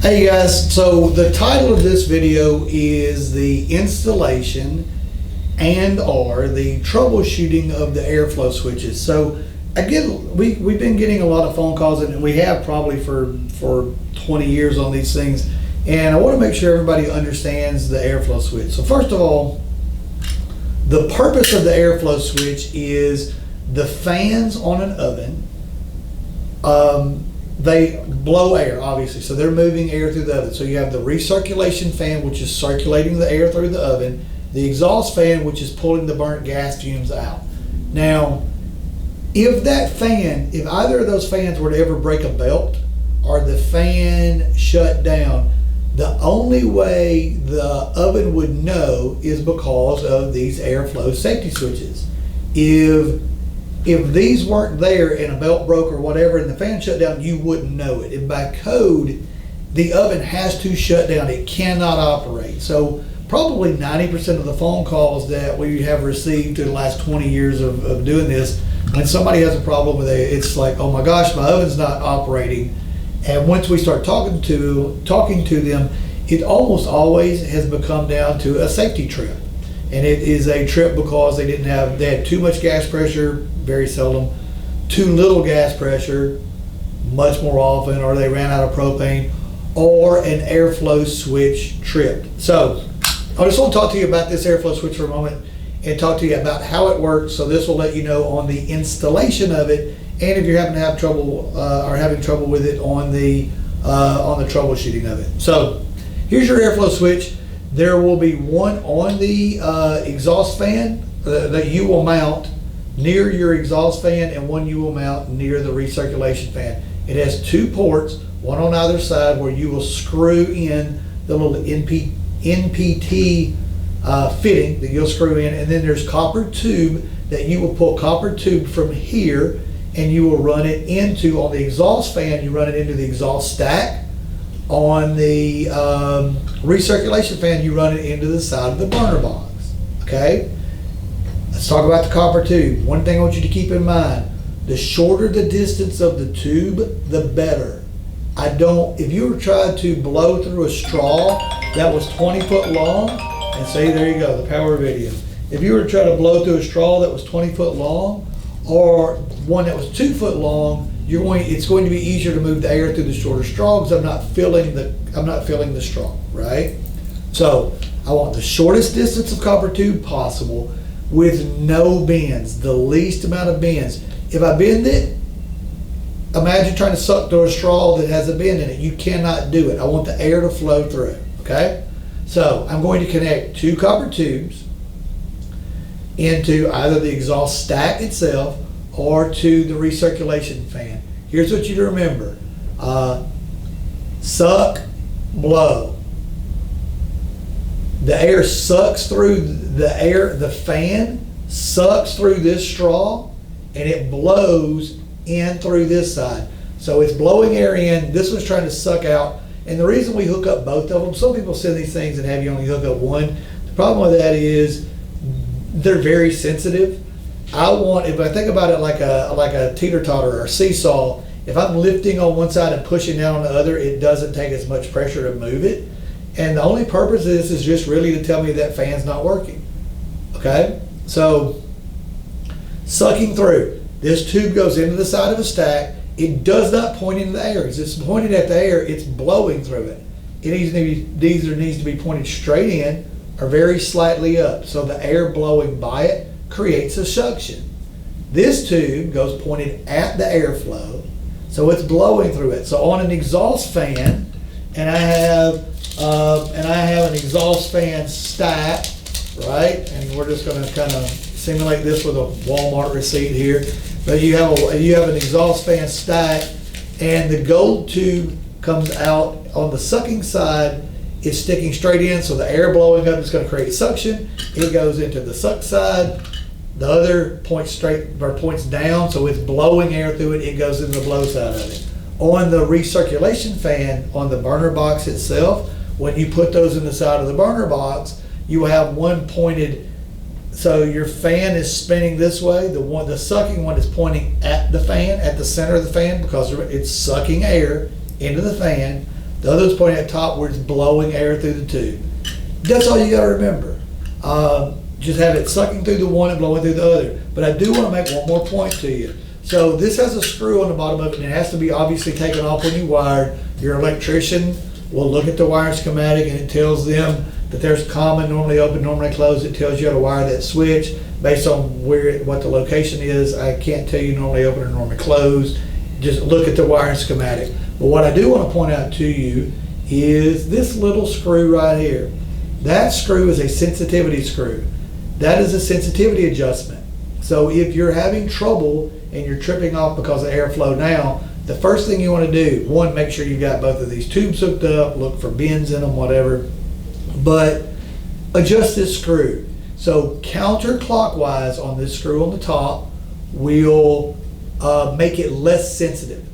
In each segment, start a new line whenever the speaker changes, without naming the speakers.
Hey guys, so the title of this video is the installation and or the troubleshooting of the airflow switches. So again, we've been getting a lot of phone calls, and we have probably for 20 years on these things, and I want to make sure everybody understands the airflow switch. So first of all, the purpose of the airflow switch is the fans on an oven, they blow air, obviously, so they're moving air through the oven. So you have the recirculation fan, which is circulating the air through the oven, the exhaust fan, which is pulling the burnt gas fumes out. Now, if either of those fans were to ever break a belt or the fan shut down, the only way the oven would know is because of these airflow safety switches. If these weren't there and a belt broke or whatever and the fan shut down, you wouldn't know it. And by code, the oven has to shut down. It cannot operate. So probably 90% of the phone calls that we have received in the last 20 years of doing this, when somebody has a problem with it, it's like, oh my gosh, my oven's not operating. And once we start talking to them, it almost always has become down to a safety trip. And it is a trip because they had too much gas pressure, very seldom, too little gas pressure, much more often, or they ran out of propane, or an airflow switch tripped. So I just want to talk to you about this airflow switch for a moment and talk to you about how it works. So this will let you know on the installation of it, and if you're having to have trouble or having trouble with it on the troubleshooting of it. So here's your airflow switch. There will be one on the exhaust fan that you will mount near your exhaust fan, and one you will mount near the recirculation fan. It has two ports, one on either side, where you will screw in the little NPT fitting that you'll screw in, and then there's copper tube that you will pull copper tube from here, and you will run it into, on the exhaust fan, you run it into the exhaust stack. On the recirculation fan, you run it into the side of the burner box, okay? Let's talk about the copper tube. One thing I want you to keep in mind, the shorter the distance of the tube, the better. If you were trying to blow through a straw that was 20 foot long, and say, there you go, the power video. If you were to try to blow through a straw that was 20 foot long, or one that was 2 foot long, it's going to be easier to move the air through the shorter straw because I'm not filling the straw, right? So I want the shortest distance of copper tube possible with no bends, the least amount of bends. If I bend it, imagine trying to suck through a straw that has a bend in it. You cannot do it. I want the air to flow through it, okay? So I'm going to connect two copper tubes into either the exhaust stack itself or to the recirculation fan. Here's what you to remember. Suck, blow. The air sucks through the fan sucks through this straw, and it blows in through this side. So it's blowing air in, this one's trying to suck out. And the reason we hook up both of them, some people send these things and have you only hook up one. The problem with that is they're very sensitive. If I think about it like a teeter-totter or a seesaw, if I'm lifting on one side and pushing down on the other, it doesn't take as much pressure to move it. And the only purpose of this is just really to tell me that fan's not working. Okay? So, sucking through. This tube goes into the side of a stack. It does not point into the air. As it's pointed at the air, it's blowing through it. It either needs to be pointed straight in or very slightly up. So the air blowing by it creates a suction. This tube goes pointed at the airflow, so it's blowing through it. So on an exhaust fan, and I have an exhaust fan stack, right? And we're just going to kind of simulate this with a Walmart receipt here. But you have an exhaust fan stack, and the gold tube comes out on the sucking side. It's sticking straight in, so the air blowing up is going to create suction. It goes into the suck side. The other points down, so it's blowing air through it. It goes into the blow side of it. On the recirculation fan, on the burner box itself, when you put those in the side of the burner box, you will have one pointed. So your fan is spinning this way. The sucking one is pointing at the fan, at the center of the fan, because it's sucking air into the fan. The other one's pointing at top where it's blowing air through the tube. That's all you gotta remember. Just have it sucking through the one and blowing through the other. But I do wanna make one more point to you. So this has a screw on the bottom of it, and it has to be obviously taken off when you wire. Your electrician will look at the wiring schematic, and it tells them that there's common, normally open, normally closed. It tells you how to wire that switch based on what the location is. I can't tell you normally open or normally closed. Just look at the wiring schematic. But what I do want to point out to you is this little screw right here. That screw is a sensitivity screw. That is a sensitivity adjustment. So if you're having trouble and you're tripping off because of airflow now, the first thing you want to do, one, make sure you've got both of these tubes hooked up, look for bends in them, whatever, but adjust this screw. So counterclockwise on this screw on the top will make it less sensitive,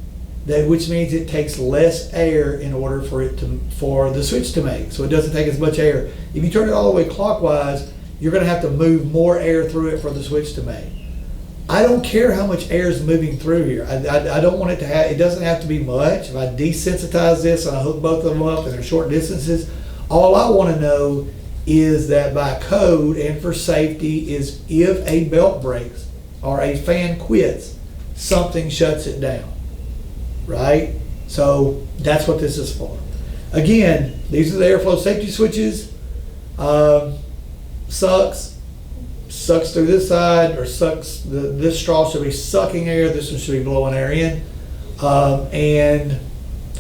which means it takes less air in order for the switch to make. So it doesn't take as much air. If you turn it all the way clockwise, you're going to have to move more air through it for the switch to make. I don't care how much air is moving through here. I don't want it to have, it doesn't have to be much. If I desensitize this and I hook both of them up and they're short distances, all I want to know is that by code and for safety is if a belt breaks or a fan quits, something shuts it down, right? So that's what this is for. Again, these are the airflow safety switches. Sucks through this side, or sucks, this straw should be sucking air, this one should be blowing air in, and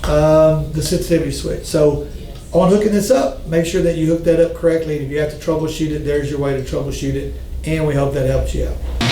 the sensitivity switch. So on hooking this up, make sure that you hook that up correctly, and if you have to troubleshoot it, there's your way to troubleshoot it, and we hope that helps you out.